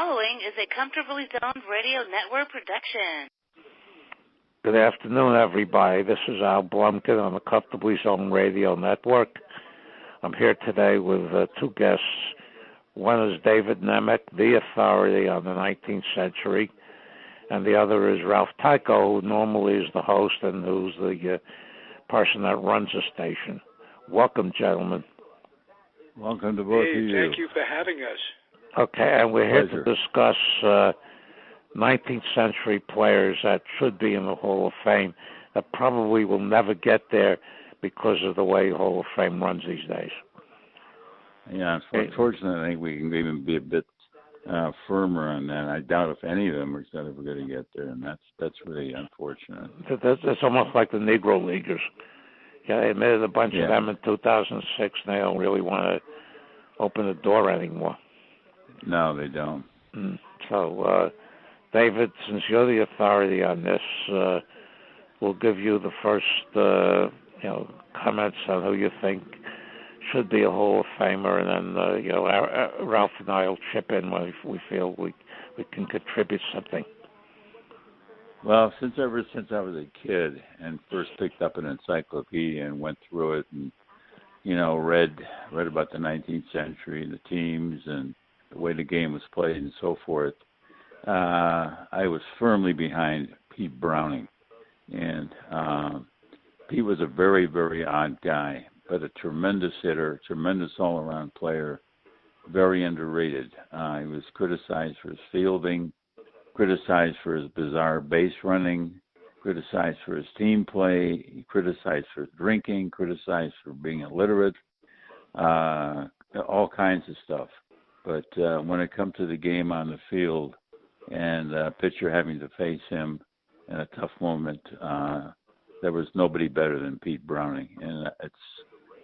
following is a Comfortably Zoned Radio Network production. Good afternoon, everybody. This is Al Blumkin on the Comfortably Zoned Radio Network. I'm here today with two guests. One is David Nemec, the authority on the 19th century, and the other is Ralph Tyko, who normally is the host and who's the person that runs the station. Welcome, gentlemen. Welcome to both of you. Thank you for having us. Okay, and we're here to discuss 19th century players that should be in the Hall of Fame that probably will never get there because of the way Hall of Fame runs these days. Yeah, unfortunately, I think we can even be a bit firmer on that. I doubt if any of them are ever going to get there, and that's really unfortunate. It's almost like the Negro Leaguers. Yeah, they admitted a bunch of them in 2006, and they don't really want to open the door anymore. No, they don't. So, David, since you're the authority on this, we'll give you the first, comments on who you think should be a Hall of Famer, and then, Ralph and I will chip in when we feel we can contribute something. Well, ever since I was a kid and first picked up an encyclopedia and went through it and, read about the 19th century, the teams, and the way the game was played and so forth, I was firmly behind Pete Browning. And Pete was a very, very odd guy, but a tremendous hitter, tremendous all-around player, very underrated. He was criticized for his fielding, criticized for his bizarre base running, criticized for his team play, criticized for drinking, criticized for being illiterate, all kinds of stuff. But when it comes to the game on the field and a pitcher having to face him in a tough moment, there was nobody better than Pete Browning. And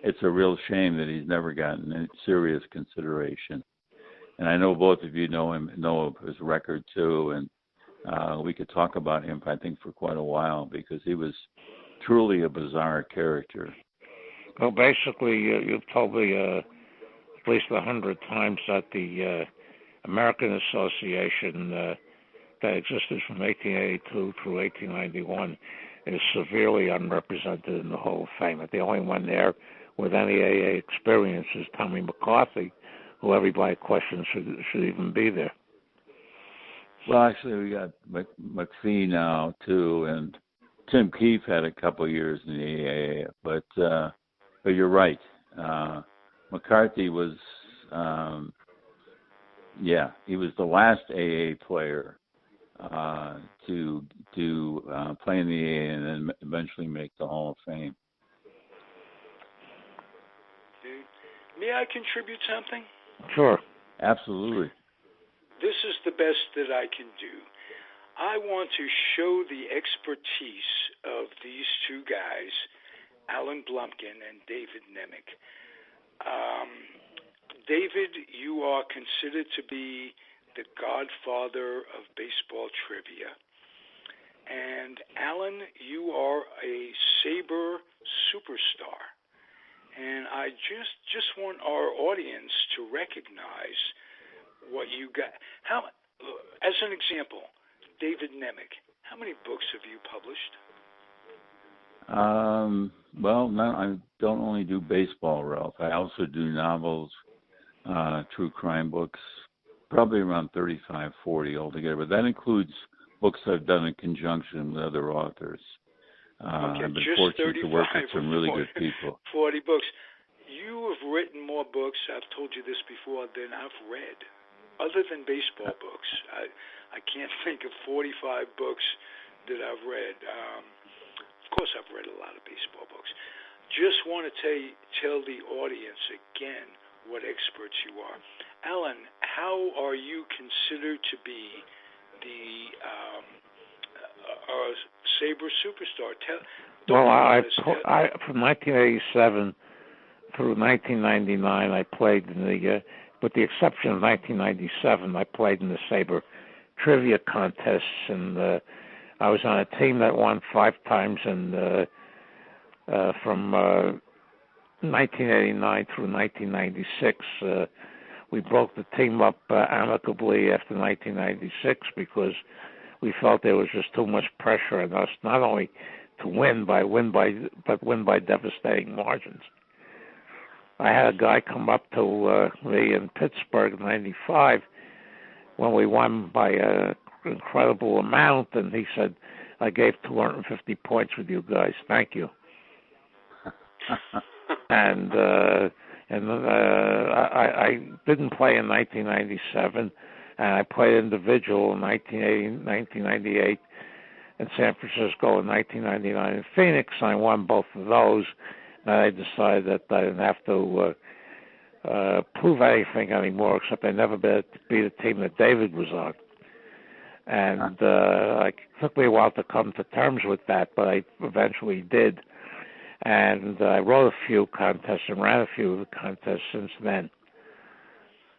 it's a real shame that he's never gotten any serious consideration. And I know both of you know him, know of his record too, and we could talk about him, I think, for quite a while because he was truly a bizarre character. Well, basically, you've told me at least 100 times that the American Association that existed from 1882 through 1891 is severely unrepresented in the Hall of Fame. The only one there with any AA experience is Tommy McCarthy, who everybody questions should even be there. Well, actually, we got McPhee now, too, and Tim Keefe had a couple of years in the AA, but you're right. McCarthy was, he was the last AA player to play in the AA and then eventually make the Hall of Fame. May I contribute something? Sure. Absolutely. This is the best that I can do. I want to show the expertise of these two guys, Alan Blumkin and David Nemec. David, you are considered to be the godfather of baseball trivia. And Alan, you are a Sabre superstar. And I just want our audience to recognize what you got. As an example, David Nemec, how many books have you published? I don't only do baseball, Ralph. I also do novels, true crime books, probably around 35, 40 altogether. But that includes books I've done in conjunction with other authors. I've been fortunate to work with some really good people. 40 books. You have written more books, I've told you this before, than I've read. Other than baseball books, I can't think of 45 books that I've read. Of course, I've read a lot of baseball books. Just want to tell the audience again what experts you are. Alan, how are you considered to be the Sabre superstar? From 1987 through 1999, I played in the, with the exception of 1997, I played in the Sabre trivia contests, and I was on a team that won 5 times, and from 1989 through 1996, we broke the team up amicably after 1996 because we felt there was just too much pressure on us, not only to win by devastating margins. I had a guy come up to me in Pittsburgh in '95 when we won by an incredible amount, and he said, "I gave 250 points with you guys. Thank you." and I didn't play in 1997, and I played individual in 1980, 1998 in San Francisco, in 1999 in Phoenix. I won both of those, and I decided that I didn't have to prove anything anymore, except I never beat a team that David was on. And it took me a while to come to terms with that, but I eventually did. And I wrote a few contests and ran a few of the contests since then.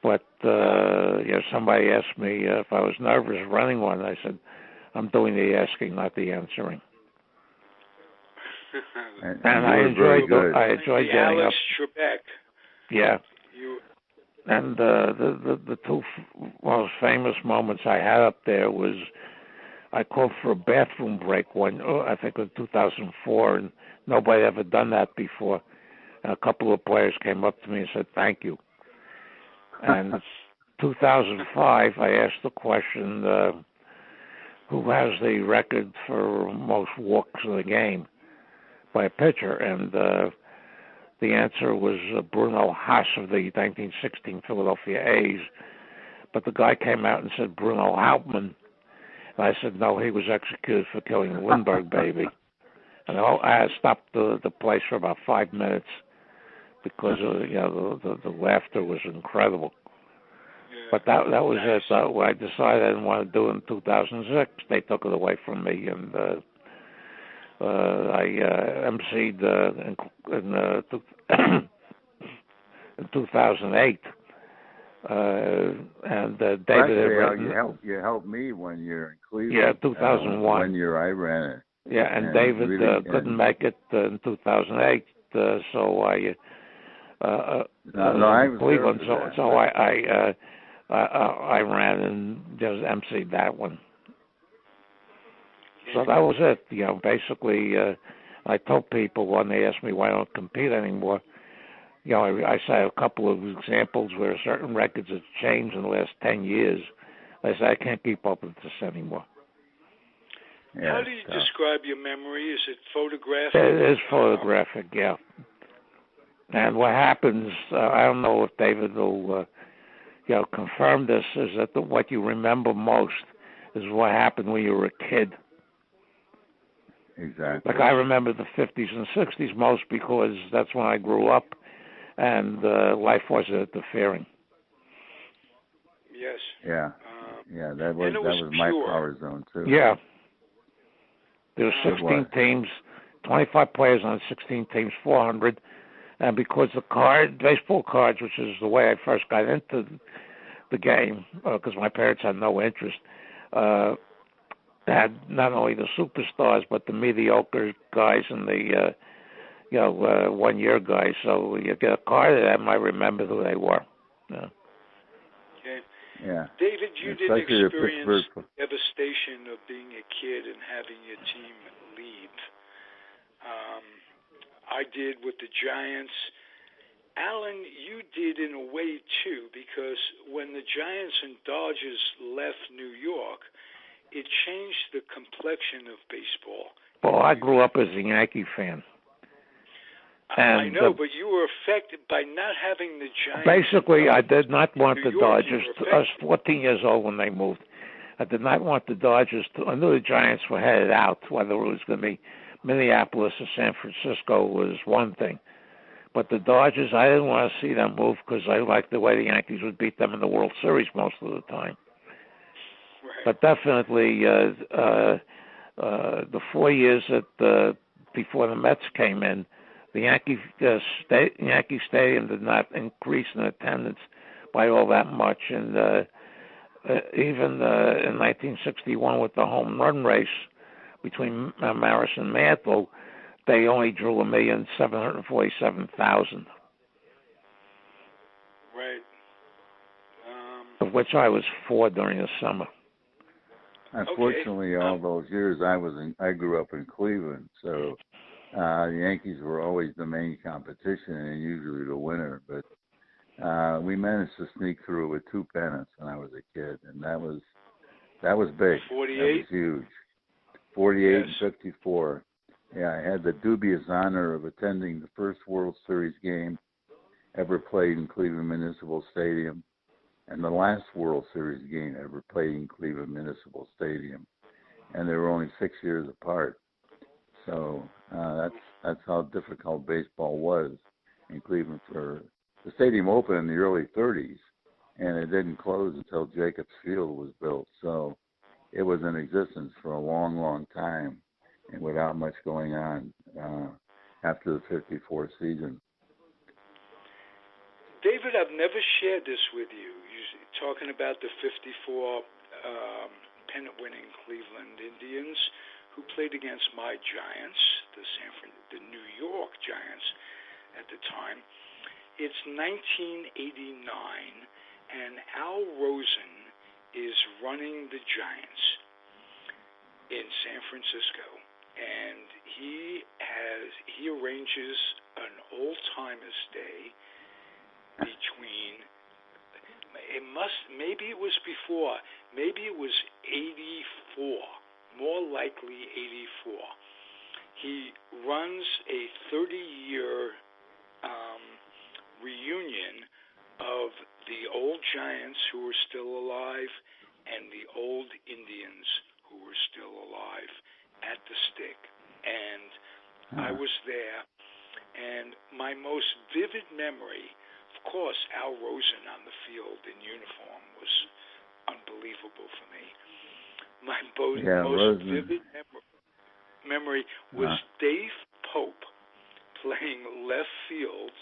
But somebody asked me if I was nervous running one. I said, I'm doing the asking, not the answering. and I enjoyed getting Alex up. Trebek. Yeah. And the two most famous moments I had up there was I called for a bathroom break I think in 2004, and nobody had ever done that before. And a couple of players came up to me and said, thank you. And 2005, I asked the question, who has the record for most walks in the game by a pitcher? And the answer was Bruno Haas of the 1916 Philadelphia A's. But the guy came out and said Bruno Hauptmann. And I said, no, he was executed for killing the Lindbergh baby. And I stopped the place for about 5 minutes because the laughter was incredible. Yeah, but that was nice. It. I decided I didn't want to do it in 2006. They took it away from me, and I emceed in 2008. And David actually, you helped me one year in Cleveland. Yeah, 2001. One year I ran it. Yeah, and David really, couldn't make it in 2008, so I I was Cleveland. So I ran and just emceed that one. So that was it. Basically, I told people when they asked me why I don't compete anymore. I cited a couple of examples where certain records have changed in the last 10 years. I said I can't keep up with this anymore. Yeah, how do you describe your memory? Is it photographic? It is photographic, yeah. And what happens, I don't know if David will confirm this, is that what you remember most is what happened when you were a kid. Exactly. Like I remember the 50s and 60s most because that's when I grew up and life wasn't interfering. Yes. Yeah. That was my power zone too. Yeah. There were 16 teams, 25 players on 16 teams, 400. And because the baseball cards, which is the way I first got into the game, because my parents had no interest, had not only the superstars, but the mediocre guys and the, 1-year guys. So you get a card of them, I remember who they were. Yeah. Okay. Yeah. David, you didn't experience the devastation of being a kid and having your team leave. I did with the Giants. Alan, you did in a way too, because when the Giants and Dodgers left New York, it changed the complexion of baseball. Well, I grew up as a Yankee fan. And I know, but you were affected by not having the Giants. Basically, I did not want the Dodgers. I was 14 years old when they moved. I did not want the Dodgers to. I knew the Giants were headed out. Whether it was going to be Minneapolis or San Francisco was one thing. But the Dodgers, I didn't want to see them move because I liked the way the Yankees would beat them in the World Series most of the time. Right. But definitely, the 4 years that before the Mets came in, the Yankee Stadium did not increase in attendance by all that much, and even in 1961 with the home run race between Maris and Mantle, they only drew 1,747,000. Right. of which I was 4 during the summer. Unfortunately, all those years I grew up in Cleveland, so the Yankees were always the main competition and usually the winner. But we managed to sneak through with 2 pennants when I was a kid, and that was big. 48? That was huge. 48 Yes. and 54. Yeah, I had the dubious honor of attending the first World Series game ever played in Cleveland Municipal Stadium, and the last World Series game ever played in Cleveland Municipal Stadium, and they were only 6 years apart. So that's how difficult baseball was in Cleveland. The stadium opened in the early 30s, and it didn't close until Jacobs Field was built. So it was in existence for a long, long time, and without much going on after the '54 season. David, I've never shared this with you. You're talking about the '54 pennant-winning Cleveland Indians who played against my Giants, the New York Giants at the time. It's 1989, and Al Rosen is running the Giants in San Francisco, and he arranges an old-timers day between, maybe it was before, maybe it was 84, more likely 84. He runs a 30-year reunion of the old Giants who were still alive and the old Indians who were still alive at the Stick. And I was there, and my most vivid memory, of course, Al Rosen on the field in uniform was unbelievable for me. My most vivid memory was Dave Pope playing left field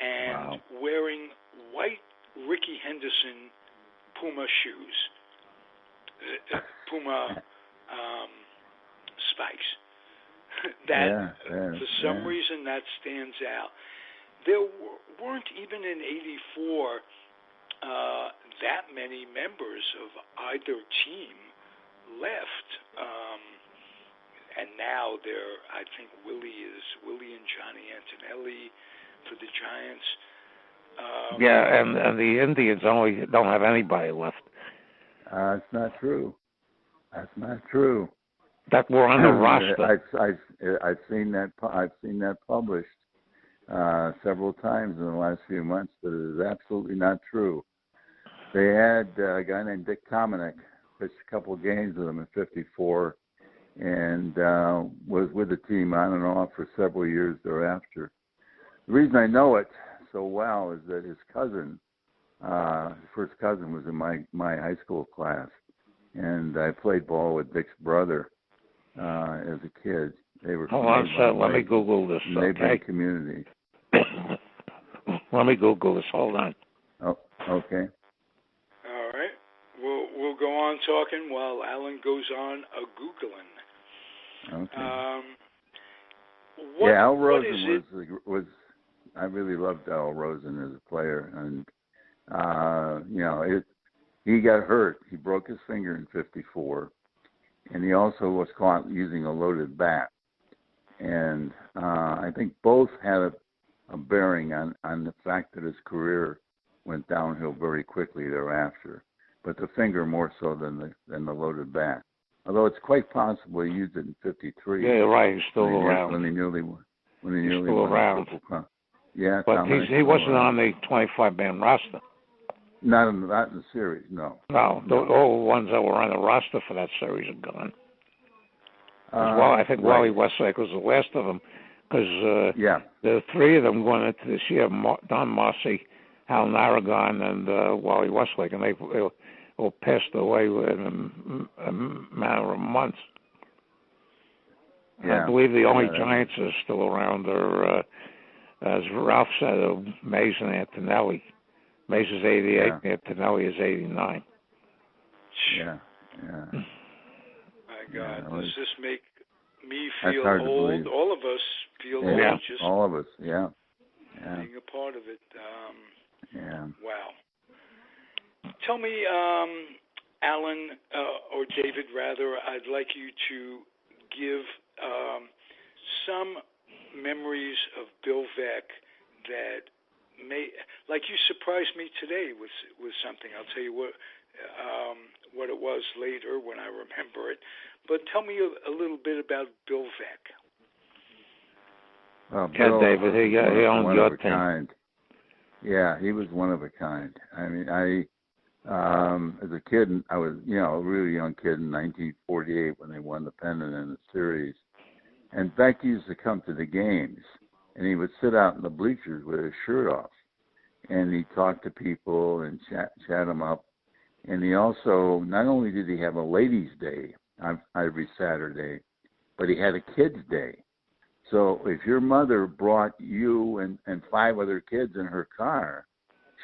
and wearing white Ricky Henderson Puma shoes, Puma spikes. For some reason, that stands out. There weren't even in '84 that many members of either team left, and now I think Willie and Johnny Antonelli for the Giants. And the Indians don't have anybody left. It's not true. That's not true. That were on the roster. I've seen that published several times in the last few months, but it is absolutely not true. They had a guy named Dick Tomanek pitched a couple of games with them in '54, and was with the team on and off for several years thereafter. The reason I know it so well is that his cousin, his first cousin, was in my high school class, and I played ball with Dick's brother as a kid. They were. Hold on, sir. Let me Google this. Neighboring community. Let me Google this. Hold on. Oh, okay. All right. We'll go on talking while Alan goes on googling. Okay. Al Rosen was. I really loved Al Rosen as a player, and he got hurt. He broke his finger in '54, and he also was caught using a loaded bat. And I think both had a bearing on the fact that his career went downhill very quickly thereafter. But the finger more so than the loaded bat. Although it's quite possible he used it in '53. Yeah, you're right. He's still around. When he nearly won. Still around. Yeah, but he wasn't on the 25-man roster. Not in the series, no. No, all the ones that were on the roster for that series are gone. I think Wally Westlake was the last of them, because the three of them going into this year: Don Marcy, Hal Narragon, and Wally Westlake, and they all passed away in a matter of months. I believe the only Giants that are still around are, as Ralph said, Mays and Antonelli. Mays is 88, Antonelli is 89. Yeah. My God, does this make me feel old? All of us feel old. Just all of us, being a part of it. Wow. Tell me, Alan, or David, rather, I'd like you to give some memories of Bill Veeck that like you surprised me today with something. I'll tell you what it was later when I remember it. But tell me a little bit about Bill Veeck. Well, Bill, David, he owned your team. Kind. Yeah, he was one of a kind. I mean, as a kid, I was, a really young kid in 1948 when they won the pennant in the series. And Beck used to come to the games, and he would sit out in the bleachers with his shirt off. And he'd talk to people and chat them up. And he also, not only did he have a ladies' day every Saturday, but he had a kids' day. So if your mother brought you and 5 other kids in her car,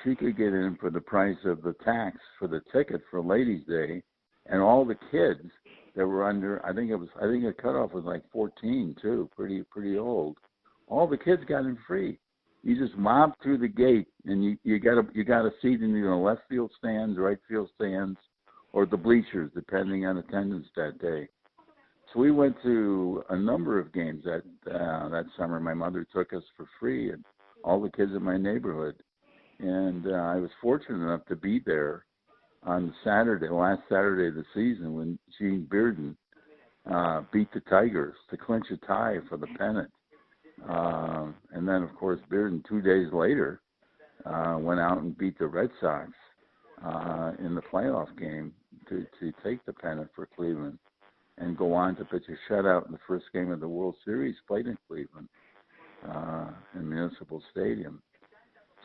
she could get in for the price of the tax for the ticket for Ladies' Day, and all the kids that were under, I think the cutoff was like 14 too, pretty old. All the kids got in free. You just mobbed through the gate, and you got a seat in the left field stands, right field stands, or the bleachers, depending on attendance that day. So we went to a number of games that summer. My mother took us for free, and all the kids in my neighborhood. And I was fortunate enough to be there on last Saturday of the season, when Gene Bearden beat the Tigers to clinch a tie for the pennant. And then, of course, Bearden 2 days later went out and beat the Red Sox in the playoff game to take the pennant for Cleveland, and go on to pitch a shutout in the first game of the World Series played in Cleveland in Municipal Stadium.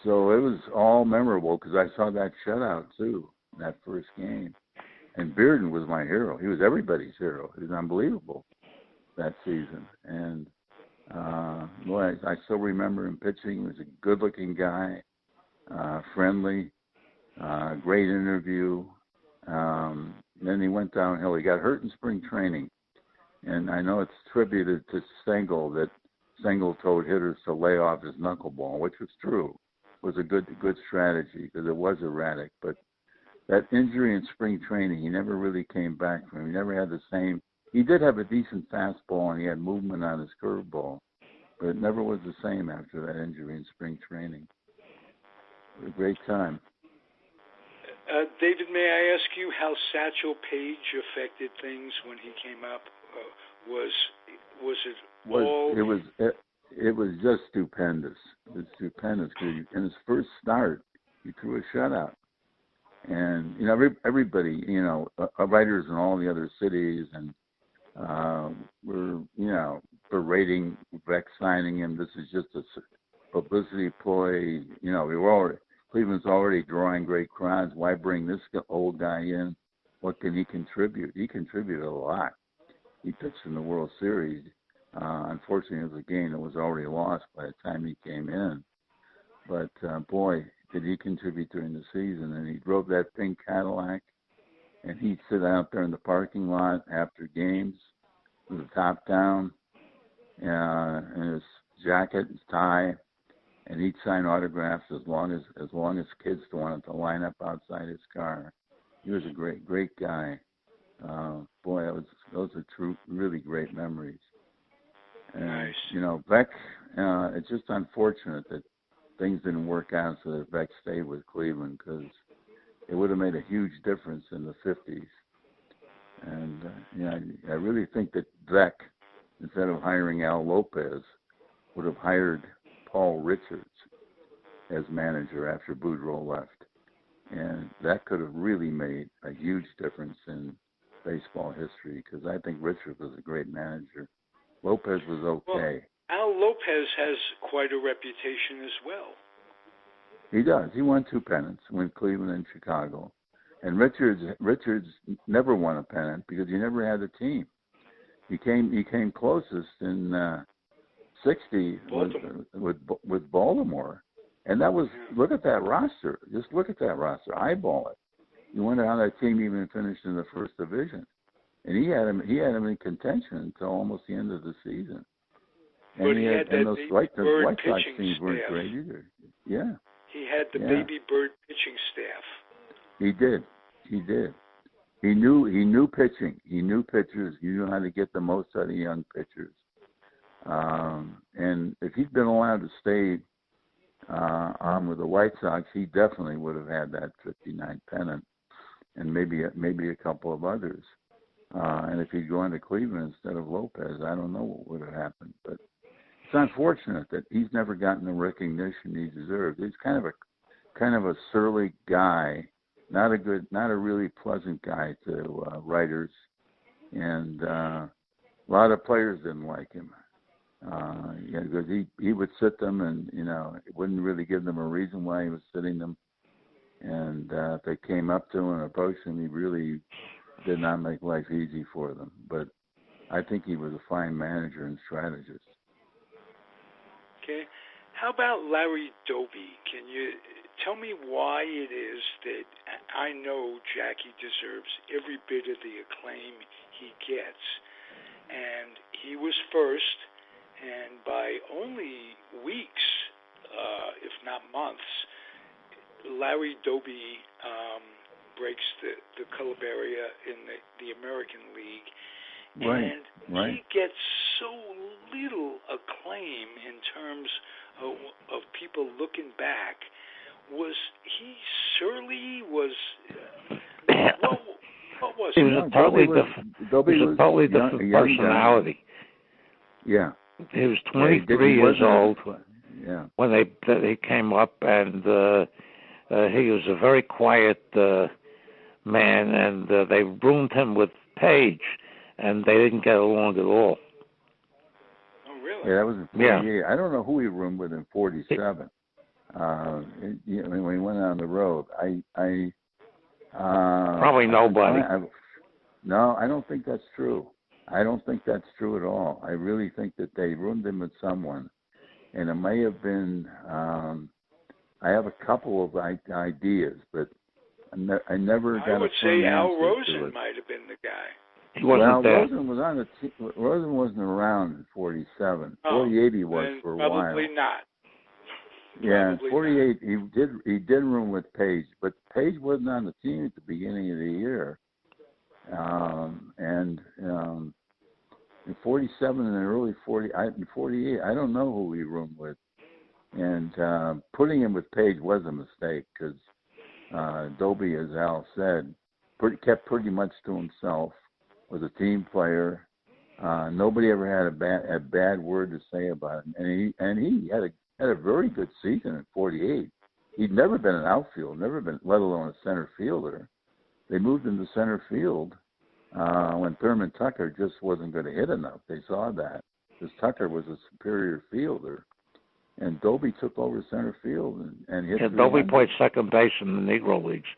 So it was all memorable because I saw that shutout too, that first game. And Bearden was my hero. He was everybody's hero. He was unbelievable that season. And boy, I still remember him pitching. He was a good-looking guy, friendly, great interview. Then he went downhill. He got hurt in spring training. And I know it's attributed to Stengel that Stengel told hitters to lay off his knuckleball, which was true. It was a good strategy because it was erratic. But that injury in spring training, he never really came back from. He never had the same. He did have a decent fastball, and he had movement on his curveball, but it never was the same after that injury in spring training. It was a great time. David, may I ask you how Satchel Paige affected things when he came up? It was just stupendous. It was stupendous because in his first start, he threw a shutout. And, everybody, writers in all the other cities and were berating Veeck signing him. This is just a publicity ploy. Cleveland's already drawing great crowds. Why bring this old guy in? What can he contribute? He contributed a lot. He pitched in the World Series. Unfortunately, it was a game that was already lost by the time he came in. But, boy, did he contribute during the season. And he drove that pink Cadillac, and he'd sit out there in the parking lot after games with the top down, and his jacket, his tie, and he'd sign autographs as long as kids wanted to line up outside his car. He was a great guy. Boy, those are really great memories. And, nice. Veeck, it's just unfortunate that things didn't work out so that Veeck stayed with Cleveland, because it would have made a huge difference in the 50s. And, I really think that Veeck, instead of hiring Al Lopez, would have hired Paul Richards as manager after Boudreaux left. And that could have really made a huge difference in baseball history, because I think Richards was a great manager. Lopez was okay. Well, Al Lopez has quite a reputation as well. He does. He won 2 pennants with Cleveland and Chicago. And Richards never won a pennant because he never had a team. He came closest in 60 with Baltimore. And that was, look at that roster. Just look at that roster. Eyeball it. You wonder how that team even finished in the first division. And he had him in contention until almost the end of the season. And those White Sox teams weren't great either. Yeah. He had the baby bird pitching staff. He did. He did. He knew pitching. He knew pitchers. He knew how to get the most out of young pitchers. And if he'd been allowed to stay on with the White Sox, he definitely would have had that 59 pennant, and maybe a couple of others. And if he'd gone to Cleveland instead of Lopez, I don't know what would have happened. But it's unfortunate that he's never gotten the recognition he deserved. He's kind of a surly guy, not a really pleasant guy to writers, and a lot of players didn't like him. Because he would sit them, and wouldn't really give them a reason why he was sitting them. And if they came up to him and approached him, he really did not make life easy for them. But I think he was a fine manager and strategist. Okay. How about Larry Doby? Can you tell me why it is that I know Jackie deserves every bit of the acclaim he gets, and he was first, and by only weeks, if not months, Larry Doby breaks the color barrier in the American League. Right, and he gets so little acclaim in terms of people looking back. Was he surly? What was he? He was a totally different personality. Yeah. He was 23 years old when he came up, and he was a very quiet man, and they roomed him with Page, and they didn't get along at all. Oh, really? Yeah, that was in 48. Yeah. I don't know who he roomed with in 47. When he went on the road, probably nobody. No, I don't think that's true. I don't think that's true at all. I really think that they roomed him with someone, and it may have been. I have a couple of ideas, but I never got. I would say Al Rosen might have been the guy. He wasn't there. Rosen was on the team. Rosen wasn't around in 47. 48 he was for a while. Probably not. Yeah, in 48 he did room with Page, but Page wasn't on the team at the beginning of the year. In 47 and early 48, I don't know who he roomed with. And putting him with Page was a mistake because Doby, as Al said, kept pretty much to himself, was a team player. Nobody ever had a bad word to say about him. And he had a very good season at 48. He'd never been an outfielder, let alone a center fielder. They moved him to center field when Thurman Tucker just wasn't going to hit enough. They saw that because Tucker was a superior fielder, and Doby took over center field and hit. Yeah, Doby played second base in the Negro Leagues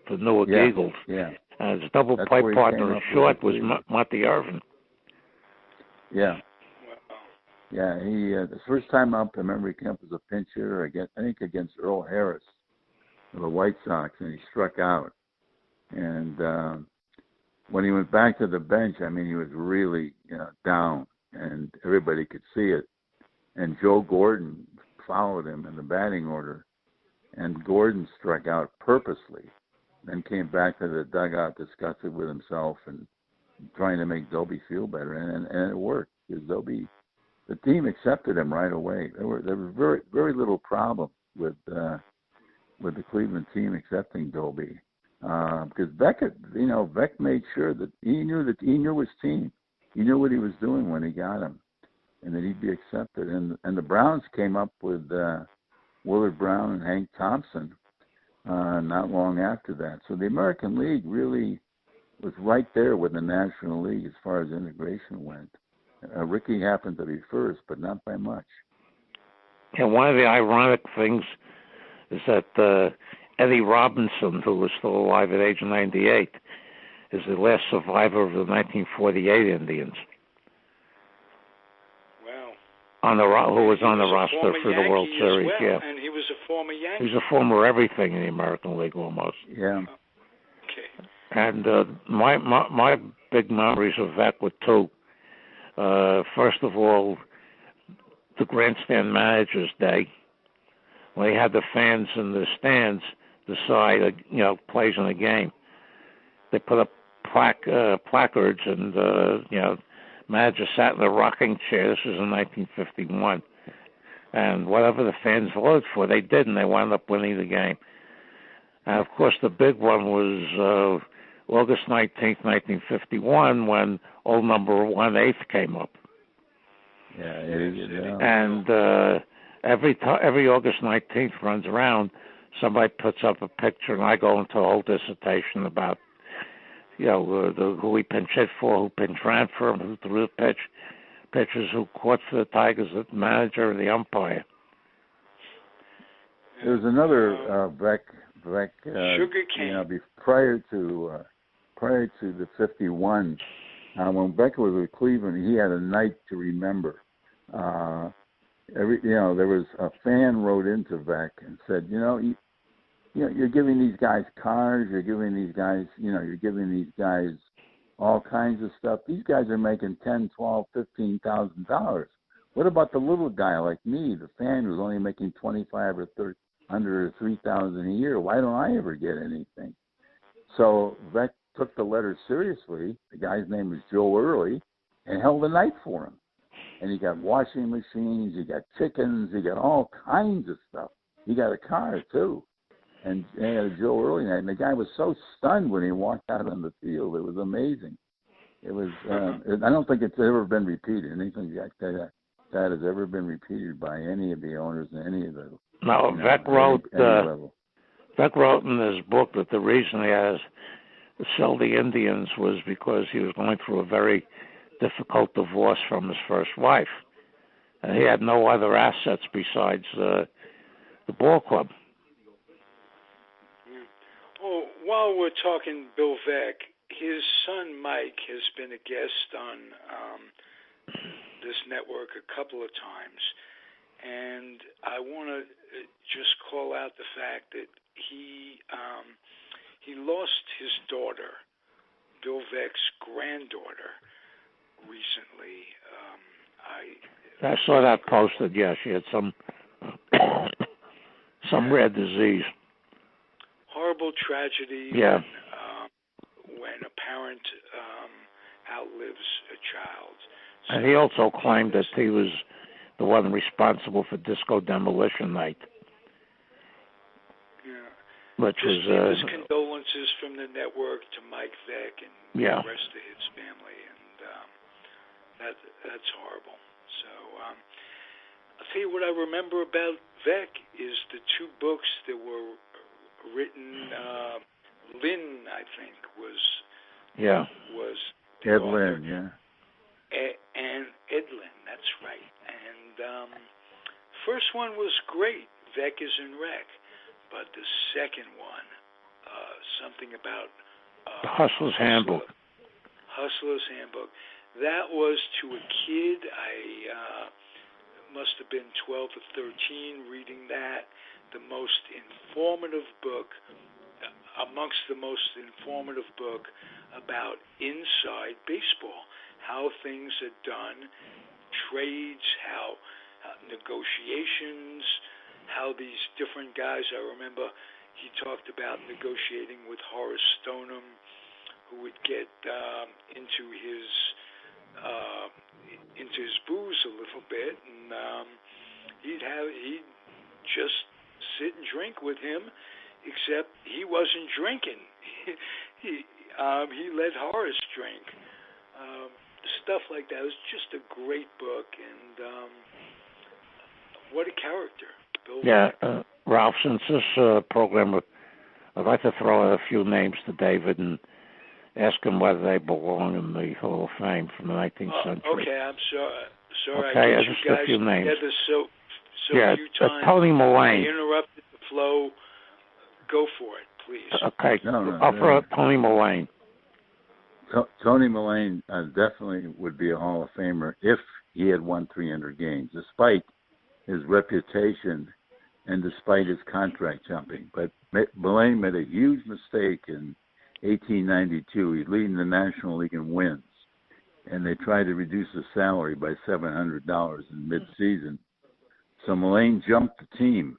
for Newark Eagles. Yeah, and his double play partner in short was Monty Irvin. Yeah. Yeah, he the first time up, I remember he came up as a pinch hitter against Earl Harris of the White Sox, and he struck out. And when he went back to the bench, I mean, he was really down, and everybody could see it. And Joe Gordon followed him in the batting order, and Gordon struck out purposely, then came back to the dugout, disgusted with himself, and trying to make Doby feel better, and it worked because the team accepted him right away. There was very, very little problem with the Cleveland team accepting Doby because Beck made sure that he knew his team. He knew what he was doing when he got him, and that he'd be accepted. And the Browns came up with Willard Brown and Hank Thompson not long after that. So the American League really was right there with the National League as far as integration went. Ricky happened to be first, but not by much. And one of the ironic things is that Eddie Robinson, who was still alive at age 98, is the last survivor of the 1948 Indians. Wow. Who was on the roster for the World Series. Well, yeah. And he was a former Yankee. He's a former everything in the American League almost. Yeah. Okay. And my big memories of that were two. First of all, the Grandstand Managers Day, when they had the fans in the stands side, plays in the game. They put up placards, and manager sat in a rocking chair. This was in 1951, and whatever the fans voted for, they did, and they wound up winning the game. And of course, the big one was August 19th, 1951, when old number 1/8 came up. Yeah, it is. Yeah. And every August 19th runs around, somebody puts up a picture, and I go into a whole dissertation about, who he pinch hit for, who pinch ran for him, who threw the pitch, pitchers who caught for the Tigers, the manager, and the umpire. There's another Beck. Sugar cane. Prior to the 51, when Beck was with Cleveland, he had a night to remember. There was a fan wrote into Beck and said, you're giving these guys cars, you're giving these guys all kinds of stuff. These guys are making $10,000, $12,000, $15,000. What about the little guy like me, the fan who's only making $25,000 or $30,000, under $3,000 a year? Why don't I ever get anything? So Beck took the letter seriously. The guy's name was Joe Early, and held a night for him. And he got washing machines, he got chickens, he got all kinds of stuff. He got a car too, and he had a Joe Early night. And the guy was so stunned when he walked out on the field. It was amazing. It was. I don't think it's ever been repeated. Anything like that has ever been repeated by any of the owners in any of the. No, Beck wrote in his book that the reason he has to sell the Indians was because he was going through a very difficult divorce from his first wife, and he had no other assets besides the ball club. Oh, while we're talking Bill Veeck, his son Mike has been a guest on this network a couple of times. And I want to just call out the fact that he lost his daughter, Bill Veeck's granddaughter, recently. I saw that posted. Yeah, she had some rare disease. Horrible tragedy. Yeah. When a parent outlives a child. So and he also claimed that he was the one responsible for Disco Demolition Night. Yeah. Which was condolences from the network to Mike Veeck and the rest of his family, and that's horrible. So I'll tell you what I remember about Veeck is the two books that were written. Lynn, I think, was Ed Lynn, yeah. And Ed Lynn, that's right. And first one was great, Veeck is in Wreck, but the second one, something about the Hustler's Handbook. Hustler's Handbook. That was to a kid. I must have been 12 or 13 reading that. The most informative book, amongst the most informative book about inside baseball, how things are done, trades, how negotiations, how these different guys. I remember he talked about negotiating with Horace Stoneham, who would get into his booze a little bit, and he'd just sit and drink with him, except he wasn't drinking. he let Horace drink. Stuff like that. It was just a great book, and what a character. Bill Ralph, since this program, I'd like to throw out a few names to David and ask him whether they belong in the Hall of Fame from the 19th century. Okay, I'm sorry. Okay, I just you guys a few names. Together so few times. Tony Mullane. I interrupted the flow. Go for it, please. Okay, I'll throw out Tony Mullane. Tony Mullane definitely would be a Hall of Famer if he had won 300 games, despite his reputation and despite his contract jumping. But Mullane made a huge mistake in 1892. He's leading the National League in wins, and they tried to reduce the salary by $700 in mid-season. So Mullane jumped the team,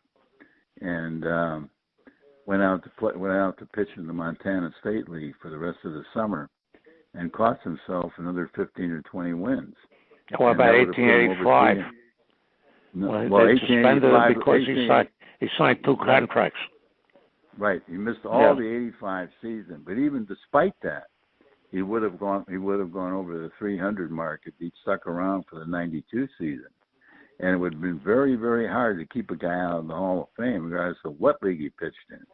and went out to pitch in the Montana State League for the rest of the summer, and cost himself another 15 or 20 wins. What about 1885? They suspended him because he signed 2 contracts. Right. He missed all the 85 season, but even despite that, he would have gone over the 300 mark if he'd stuck around for the 92 season. And it would have been very, very hard to keep a guy out of the Hall of Fame, regardless of what league he pitched in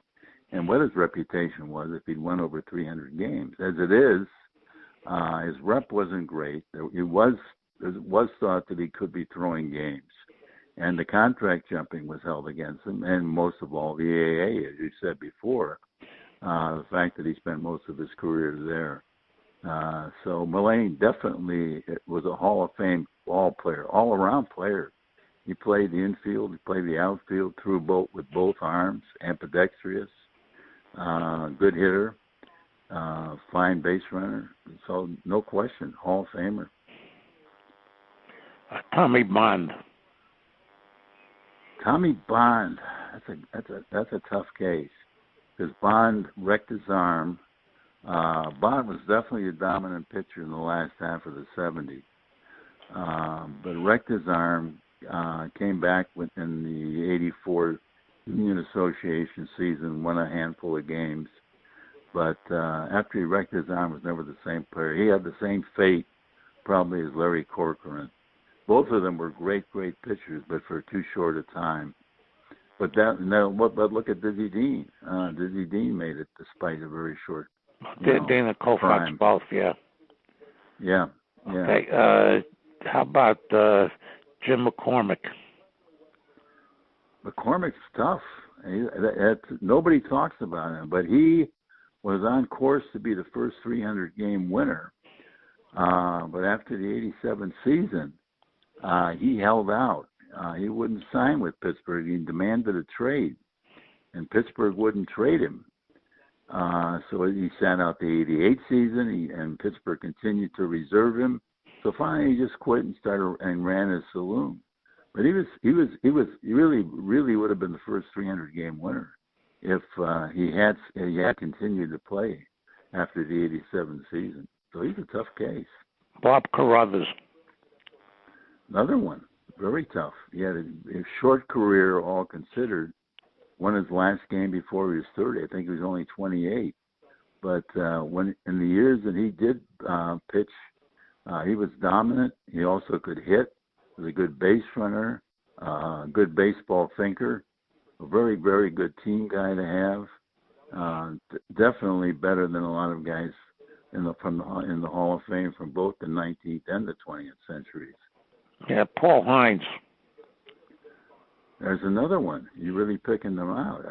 and what his reputation was if he'd won over 300 games. As it is, his rep wasn't great. It was thought that he could be throwing games. And the contract jumping was held against him, and most of all, the AAA, as you said before, the fact that he spent most of his career there. So Mullane definitely was a Hall of Fame ball player, all-around player. He played the infield, he played the outfield, threw with both arms, ambidextrous, good hitter, fine base runner. So no question, Hall of Famer. Tommy Bond. Tommy Bond, that's a tough case because Bond wrecked his arm. Bond was definitely a dominant pitcher in the last half of the 70s, but wrecked his arm. Came back within the '84 Union Association season, won a handful of games, but after he wrecked his arm, was never the same player. He had the same fate, probably, as Larry Corcoran. Both of them were great pitchers, but for too short a time. But look at Dizzy Dean. Dizzy Dean made it despite a very short. Dean and Koufax both, yeah. Yeah. Okay. How about Jim McCormick? McCormick's tough. Nobody talks about him, but he was on course to be the first 300-game winner. But after the '87 season, he held out. He wouldn't sign with Pittsburgh. He demanded a trade, and Pittsburgh wouldn't trade him. So he sat out the '88 season, and Pittsburgh continued to reserve him. So finally, he just quit and ran his saloon. But he really would have been the first 300-game winner if he had continued to play after the '87 season. So he's a tough case. Bob Carruthers. Another one, very tough. He had a short career, all considered. Won his last game before he was 30. I think he was only 28. But when in the years that he did pitch, he was dominant. He also could hit. Was a good base runner, good baseball thinker, a very, very good team guy to have. Definitely better than a lot of guys in the Hall of Fame from both the 19th and the 20th centuries. Yeah, Paul Hines. There's another one. You're really picking them out.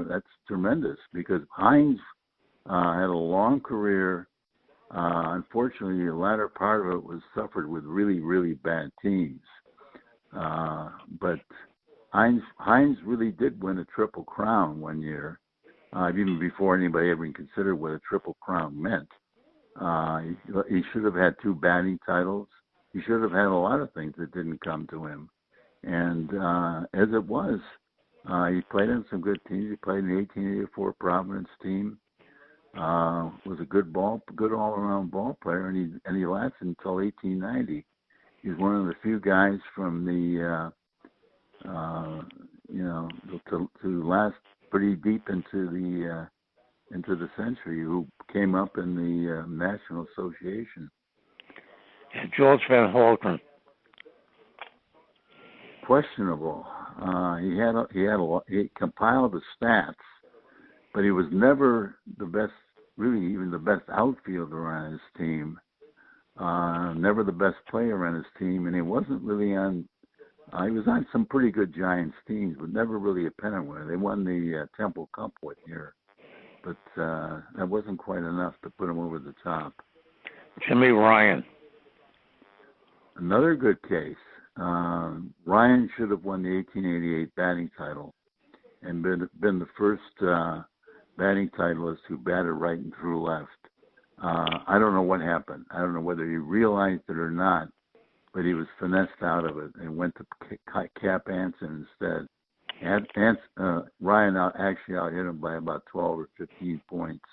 That's tremendous because Hines had a long career. Unfortunately, the latter part of it was suffered with really, really bad teams. But Hines really did win a Triple Crown one year, even before anybody ever considered what a Triple Crown meant. He should have had 2 batting titles. He should have had a lot of things that didn't come to him. And as it was, he played on some good teams. He played in the 1884 Providence team. Was a good all-around ball player, and he lasted until 1890. He's one of the few guys from the to last pretty deep into the century who came up in the National Association. George Van Holten. Questionable. He compiled the stats, but he was never the best, really even the best outfielder on his team. Never the best player on his team, and he wasn't really on. He was on some pretty good Giants teams, but never really a pennant winner. They won the Temple Cup one year, but that wasn't quite enough to put him over the top. Jimmy Ryan. Another good case. Ryan should have won the 1888 batting title and been the first batting titleist who batted right and threw left. I don't know what happened. I don't know whether he realized it or not, but he was finessed out of it and went to Cap Anson instead. Ryan actually out hit him by about 12 or 15 points,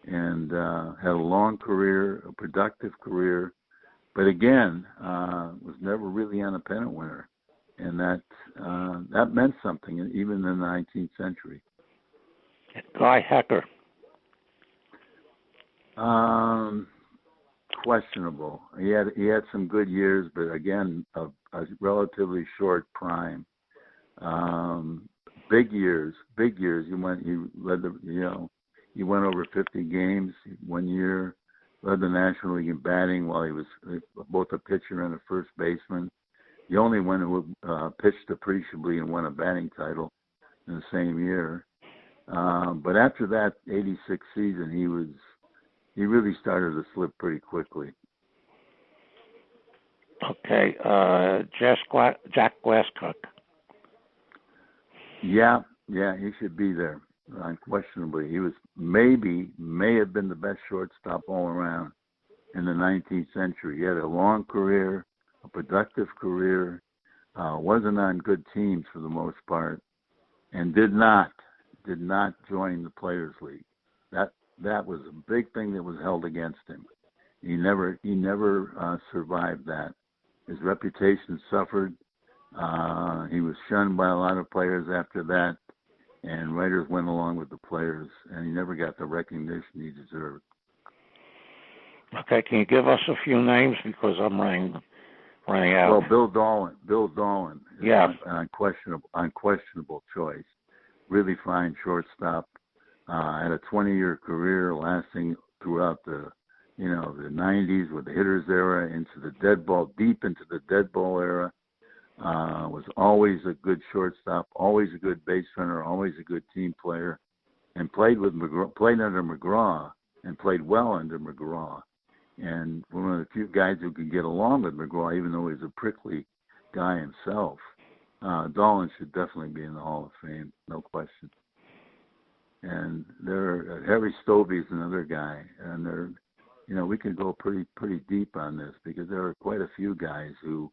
and had a long career, a productive career, but again, was never really on a pennant winner, and that meant something, even in the 19th century. Guy Hecker. Questionable. He had some good years, but again, a relatively short prime. Big years. He led he went over 50 games 1 year, led the National League in batting while he was both a pitcher and a first baseman. The only one who pitched appreciably and won a batting title in the same year. But after that 86 season, he really started to slip pretty quickly. Okay, Jack Glasscock. Yeah, he should be there, unquestionably. He may have been the best shortstop all around in the 19th century. He had a long career, a productive career, wasn't on good teams for the most part, and did not join the Players League. That was a big thing that was held against him. He never survived that. His reputation suffered. He was shunned by a lot of players after that, and writers went along with the players, and he never got the recognition he deserved. Okay, can you give us a few names, because I'm running out? Well, Bill Dolan is an unquestionable choice. Really fine shortstop. Had a 20-year career lasting throughout the 90s with the hitters era into the dead ball, deep into the dead ball era. Was always a good shortstop, always a good base runner, always a good team player, and played under McGraw, and played well under McGraw. And one of the few guys who could get along with McGraw, even though he's a prickly guy himself. Dolan should definitely be in the Hall of Fame, no question. And Harry Stovey's another guy, and we could go pretty deep on this, because there are quite a few guys who.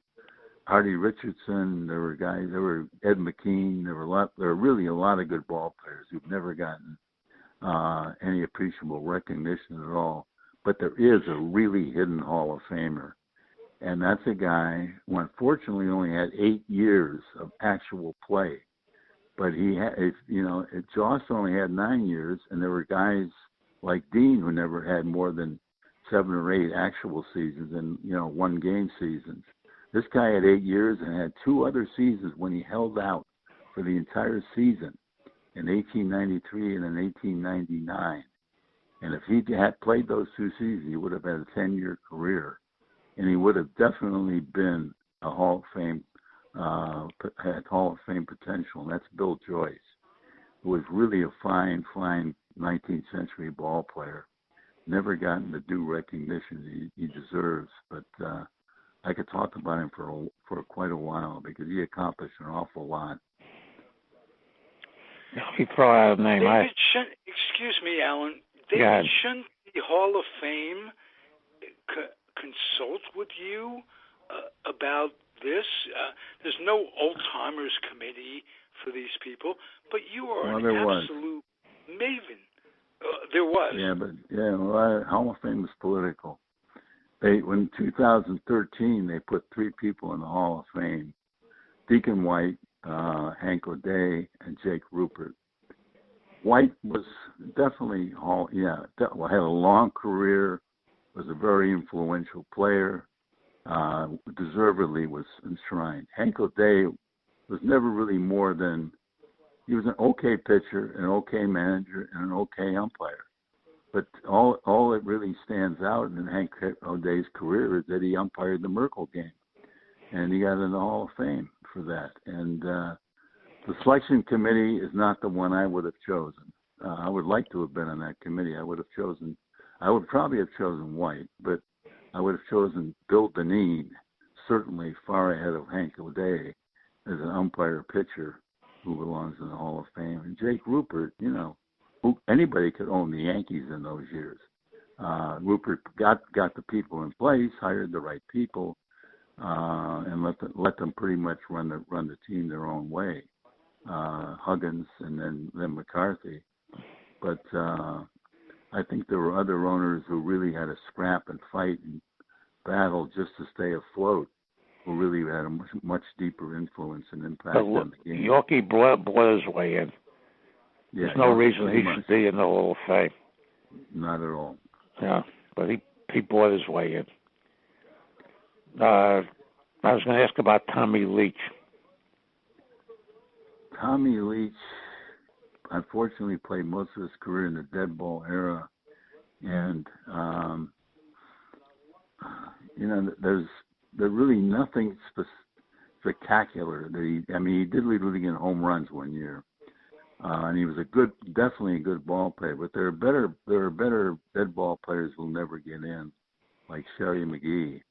Hardy Richardson, there were Ed McKean, there were really a lot of good ball players who've never gotten any appreciable recognition at all. But there is a really hidden Hall of Famer, and that's a guy who unfortunately only had 8 years of actual play. But Joss only had 9 years, and there were guys like Dean who never had more than 7 or 8 actual seasons and 1 game seasons. This guy had 8 years and had 2 other seasons when he held out for the entire season in 1893 and in 1899. And if he had played those 2 seasons, he would have had a 10-year career, and he would have definitely been a Hall of Fame, had Hall of Fame potential. And that's Bill Joyce, who was really a fine 19th century ball player. Never gotten the due recognition he deserves, but. I could talk about him for quite a while, because he accomplished an awful lot. Let me throw out a name. Excuse me, Alan. David, shouldn't the Hall of Fame consult with you about this? There's no old-timers committee for these people, but you are an absolute maven. There was. Hall of Fame is political. In 2013, they put 3 people in the Hall of Fame: Deacon White, Hank O'Day, and Jake Rupert. White was definitely had a long career, was a very influential player, deservedly was enshrined. Hank O'Day was never really more than, he was an okay pitcher, an okay manager, and an okay umpire. But all that really stands out in Hank O'Day's career is that he umpired the Merkle game, and he got in the Hall of Fame for that. And the selection committee is not the one I would have chosen. I would like to have been on that committee. I would probably have chosen White, but I would have chosen Bill Dineen, certainly far ahead of Hank O'Day as an umpire pitcher who belongs in the Hall of Fame. And Jake Rupert, anybody could own the Yankees in those years. Rupert got the people in place, hired the right people, and let them pretty much run the team their own way. Huggins, and then McCarthy. But I think there were other owners who really had to scrap and fight and battle just to stay afloat, who really had a much deeper influence and impact on the game. Yorkie brought his way in. Yeah, there's no reason he should be in the Hall of Fame. Not at all. Yeah, but he brought his way in. I was going to ask about Tommy Leach. Tommy Leach, unfortunately, played most of his career in the dead ball era, and there's really nothing spectacular that he did lead the league in home runs one year, and he was definitely a good ball player. But there are better dead ball players who'll never get in, like Sherry McGee,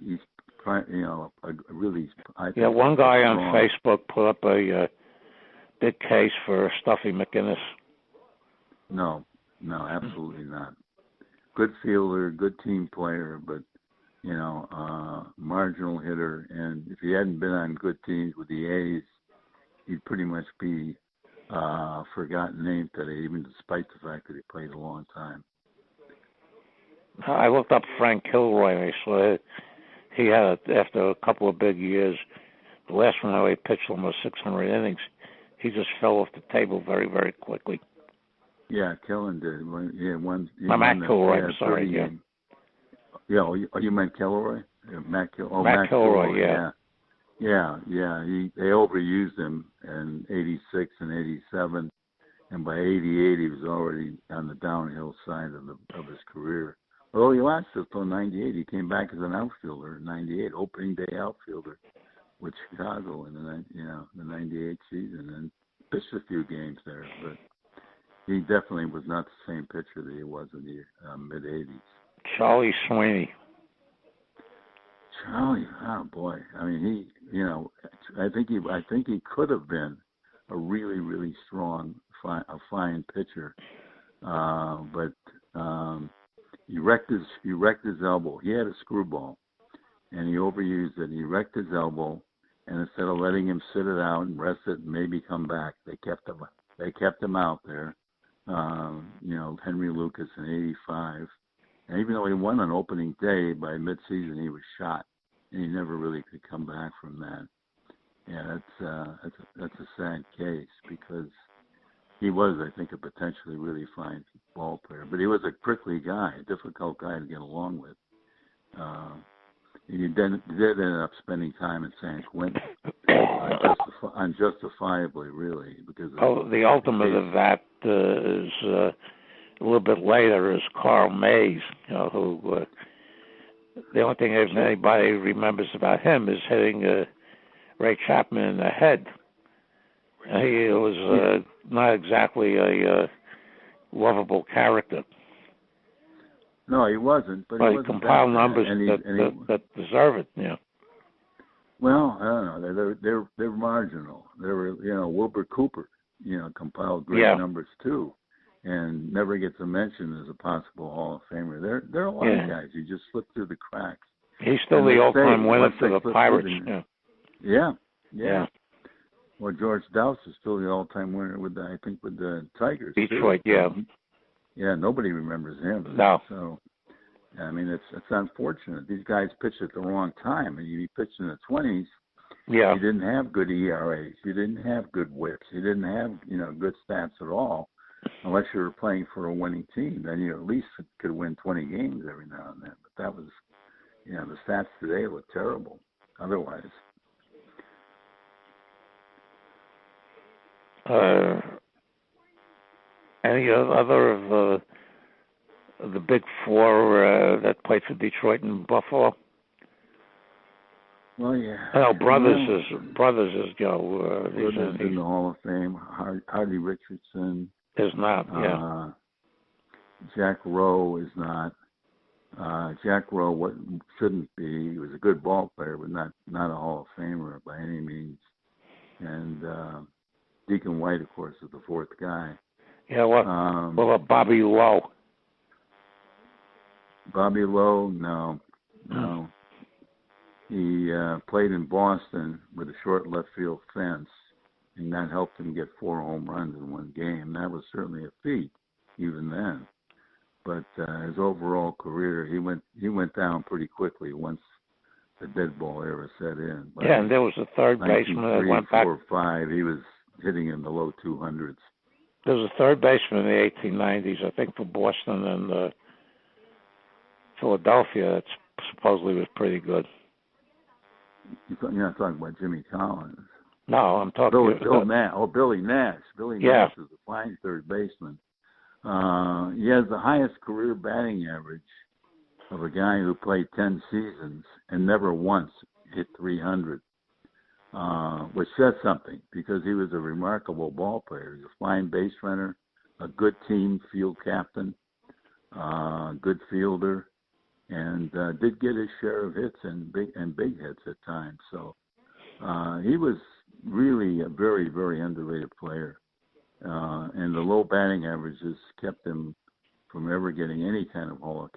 he's a really. One guy on Facebook put up a big case for Stuffy McInnes. No, absolutely not. Good fielder, good team player, but marginal hitter. And if he hadn't been on good teams with the A's, he'd pretty much be a forgotten name today, even despite the fact that he played a long time. I looked up Frank Kilroy, and I saw he had, after a couple of big years, the last one he pitched almost 600 innings. He just fell off the table very, very quickly. Yeah, Killen did. Matt Kilroy, I'm sorry. Yeah, you meant Kilroy? Matt Kilroy, yeah. They overused him in '86 and '87, and by '88 he was already on the downhill side of his career. Although he lasted until '98, he came back as an outfielder in '98, opening day outfielder with Chicago in the '98 season, and pitched a few games there, but he definitely was not the same pitcher that he was in the mid '80s. Charlie Sweeney. Charlie, oh boy! I mean, I think he could have been a really, really strong, fine pitcher, but he wrecked his elbow. He had a screwball, and he overused it. He wrecked his elbow, and instead of letting him sit it out and rest it and maybe come back, they kept him out there. Henry Lucas in '85. And even though he won on opening day, by midseason he was shot, and he never really could come back from that. Yeah, that's a sad case, because he was, I think, a potentially really fine ball player, but he was a prickly guy, a difficult guy to get along with. He did end up spending time in San Quentin, unjustifiably, really, because the ultimate of that is a little bit later is Carl Mays, who the only thing anybody remembers about him is hitting Ray Chapman in the head. He was not exactly a lovable character. No, he wasn't. But he compiled numbers that deserve it. Yeah. Well, I don't know. They're marginal. They were, Wilbur Cooper, compiled great numbers too, and never gets a mention as a possible Hall of Famer. There are a lot of guys who just slip through the cracks. He's still the all-time winner for the Pirates. Yeah. Well, George Dowse is still the all-time winner with the Tigers. Detroit, too. Yeah, nobody remembers him. No. So, I mean, it's unfortunate. These guys pitched at the wrong time. And you pitched in the 20s. Yeah. You didn't have good ERAs. You didn't have good whips. You didn't have, good stats at all, unless you were playing for a winning team. Then you at least could win 20 games every now and then. But that was, the stats today look terrible. Otherwise. Any other of the big four that played for Detroit and Buffalo? Well, yeah. No, Brothers is Brothers in the Hall of Fame. Hardy Richardson is not. Jack Rowe is not. Jack Rowe shouldn't be. He was a good ball player, but not a Hall of Famer by any means. And Deacon White, of course, is the fourth guy. Yeah, what about Bobby Lowe? Bobby Lowe, no. he played in Boston with a short left field fence, and that helped him get 4 home runs in one game. That was certainly a feat, even then. But his overall career, he went down pretty quickly once the dead ball era set in. But yeah, and there was a third baseman that went back. 4 or 5, he was hitting in the low 200s. There was a third baseman in the 1890s, I think, for Boston and Philadelphia that supposedly was pretty good. You're not talking about Jimmy Collins. No, I'm talking about Billy Nash. Billy Nash is a fine third baseman. He has the highest career batting average of a guy who played 10 seasons and never once hit 300, which says something because he was a remarkable ball player. He was a fine base runner, a good team field captain, good fielder, and did get his share of hits and big hits at times. So he was really a very, very underrated player. And the low batting averages kept him from ever getting any kind of Hall of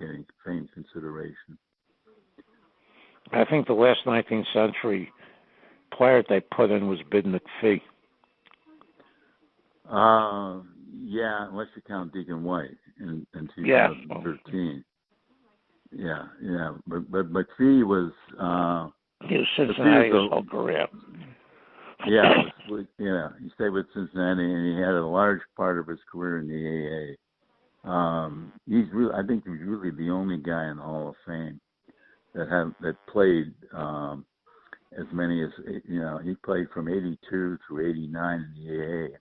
Fame consideration. I think the last 19th century player they put in was Bid McPhee. Yeah, unless you count Deacon White in 2013. Yeah. But McPhee was... he was Cincinnati his whole career. Yeah, he stayed with Cincinnati, and he had a large part of his career in the AA. I think he's really the only guy in the Hall of Fame that played as many as he played from 82 through 89 in the AA,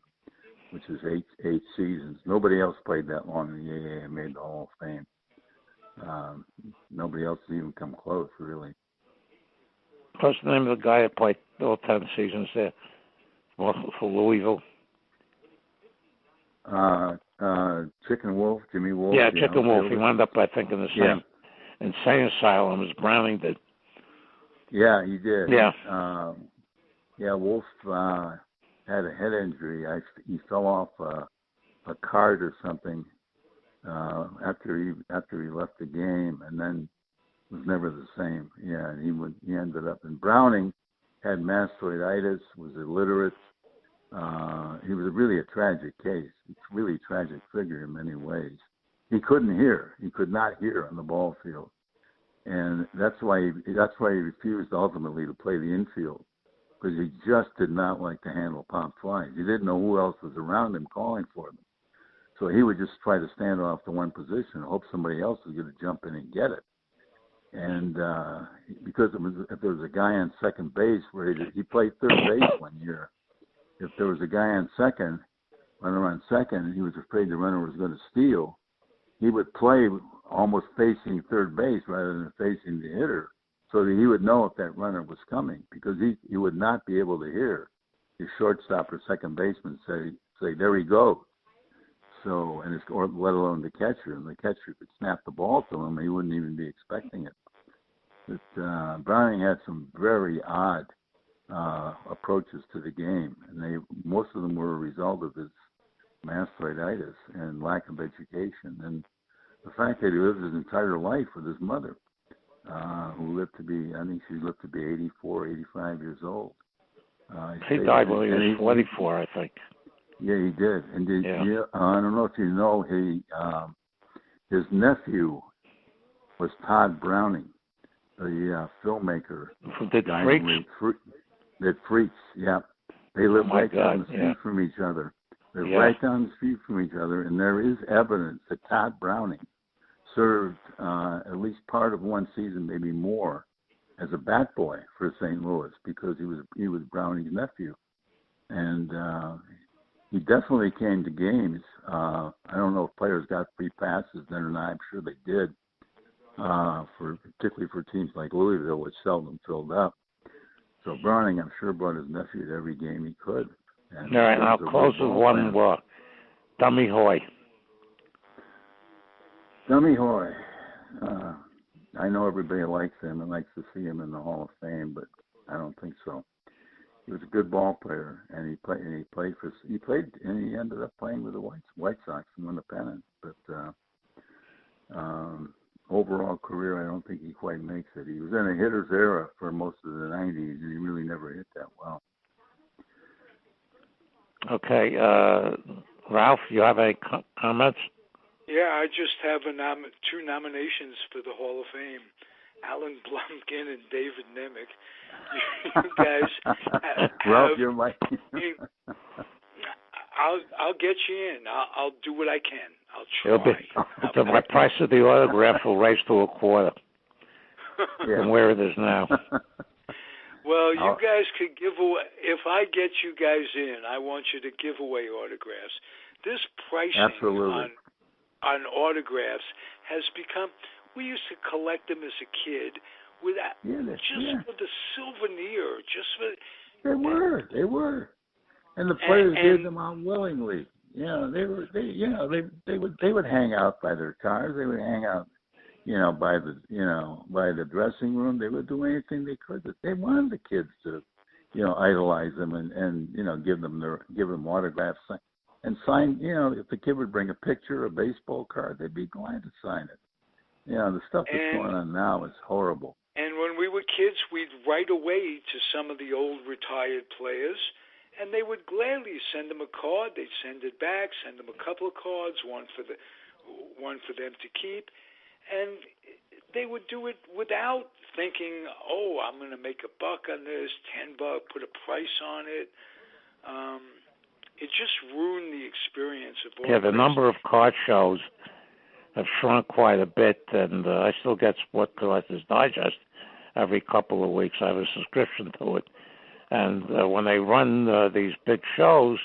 which is eight seasons. Nobody else played that long in the AA and made the Hall of Fame. Nobody else has even come close, really. What's the name of the guy that played all 10 seasons there for Louisville? Chicken Wolf, Jimmy Wolf. Yeah, Chicken Wolf. He wound up, I think, in the same insane asylum as Browning did. Yeah, he did. Yeah. Wolf had a head injury. He fell off a cart or something after he left the game, and then was never the same. Yeah, and he ended up. And Browning had mastoiditis, was illiterate. He was really a tragic case. It's really a tragic figure in many ways. He couldn't hear. He could not hear on the ball field, and that's why he refused ultimately to play the infield, because he just did not like to handle pop flies. He didn't know who else was around him calling for them, so he would just try to stand off to one position and hope somebody else was going to jump in and get it. And because if there was a guy on second base where he played third base one year, if there was a guy on second, runner on second, and he was afraid the runner was going to steal, he would play almost facing third base rather than facing the hitter, so that he would know if that runner was coming, because he would not be able to hear his shortstop or second baseman say there he goes. So, or let alone the catcher, and the catcher could snap the ball to him, and he wouldn't even be expecting it. But Browning had some very odd approaches to the game, and most of them were a result of his mastoiditis and lack of education, and the fact that he lived his entire life with his mother, who lived to be 84, 85 years old. He died when he was 24, I think. Yeah, he did. And I don't know if you know, his nephew was Todd Browning, the filmmaker. Did Freaks? Did Freaks, yeah. They live right down the street from each other. They're right down the street from each other, and there is evidence that Todd Browning served at least part of one season, maybe more, as a bat boy for St. Louis, because he was Browning's nephew. And he definitely came to games. I don't know if players got free passes then or not. I'm sure they did, particularly for teams like Louisville, which seldom filled up. So Browning, I'm sure, brought his nephew to every game he could. All right, I'll close with one more. Dummy Hoy. Dummy Hoy. I know everybody likes him and likes to see him in the Hall of Fame, but I don't think so. He was a good ball player, and he ended up playing with the White Sox and won the pennant. But overall career, I don't think he quite makes it. He was in a hitter's era for most of the 90s, and he really never hit that well. Okay. Ralph, you have any comments? Yeah, I just have two nominations for the Hall of Fame. Alan Blumkin and David Nemec. You guys Ralph, you're my... I'll get you in. I'll do what I can. I'll try. The price of the autograph will raise to a quarter from where it is now. Well, you guys could give away. If I get you guys in, I want you to give away autographs. This pricing on autographs has become. We used to collect them as a kid, for the souvenir, just for. They were, and the players gave them out willingly. Yeah, they would hang out by their cars. They would hang out, by the dressing room. They would do anything they could. They wanted the kids to, idolize them and give them autographs and sign. If the kid would bring a picture, a baseball card, they'd be glad to sign it. The stuff that's going on now is horrible. And when we were kids, we'd write away to some of the old retired players, and they would gladly send them a card. They'd send it back, send them a couple of cards, one for them to keep, and they would do it without thinking, "Oh, I'm going to make a buck on this, $10, put a price on it." It just ruined the experience of all. Yeah, the number of card shows have shrunk quite a bit, and I still get Sport Collectors Digest every couple of weeks. I have a subscription to it. And when they run these big shows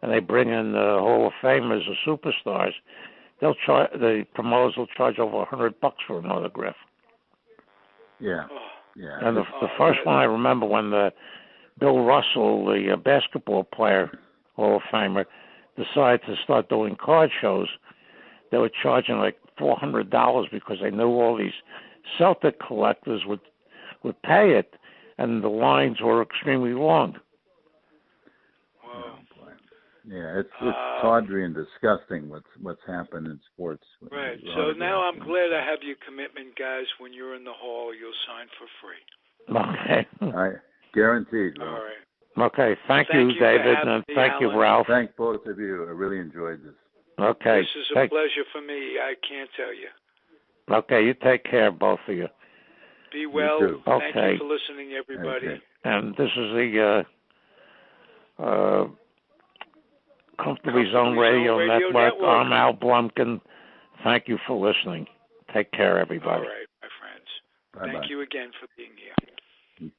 and they bring in Hall of Famers or superstars, the promoters will charge over $100 for an autograph. Yeah. And the first one I remember when Bill Russell, the basketball player, Hall of Famer, decided to start doing card shows. They were charging like $400 because they knew all these Celtic collectors would pay it, and the lines were extremely long. Wow. Yeah, it's tawdry and disgusting what's happened in sports. Right. So now I'm glad I have your commitment, guys. When you're in the hall, you'll sign for free. Okay. All right. Guaranteed. Ralph. All right. Okay. Thank you, David, and thank Alan. you, Ralph. Thank both of you. I really enjoyed this. Okay. This is a pleasure for me. I can't tell you. Okay. You take care, both of you. Be well. You too. Thank you for listening, everybody. Okay. And this is the Comfortably Zone Radio Network. I'm Al Blumkin. Thank you for listening. Take care, everybody. All right, my friends. Bye-bye. Thank you again for being here.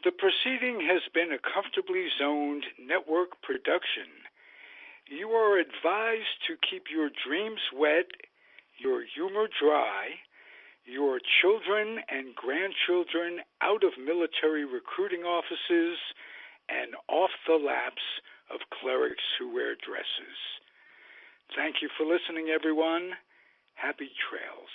The proceeding has been a Comfortably Zoned Network production. You are advised to keep your dreams wet, your humor dry, your children and grandchildren out of military recruiting offices and off the laps of clerics who wear dresses. Thank you for listening, everyone. Happy trails.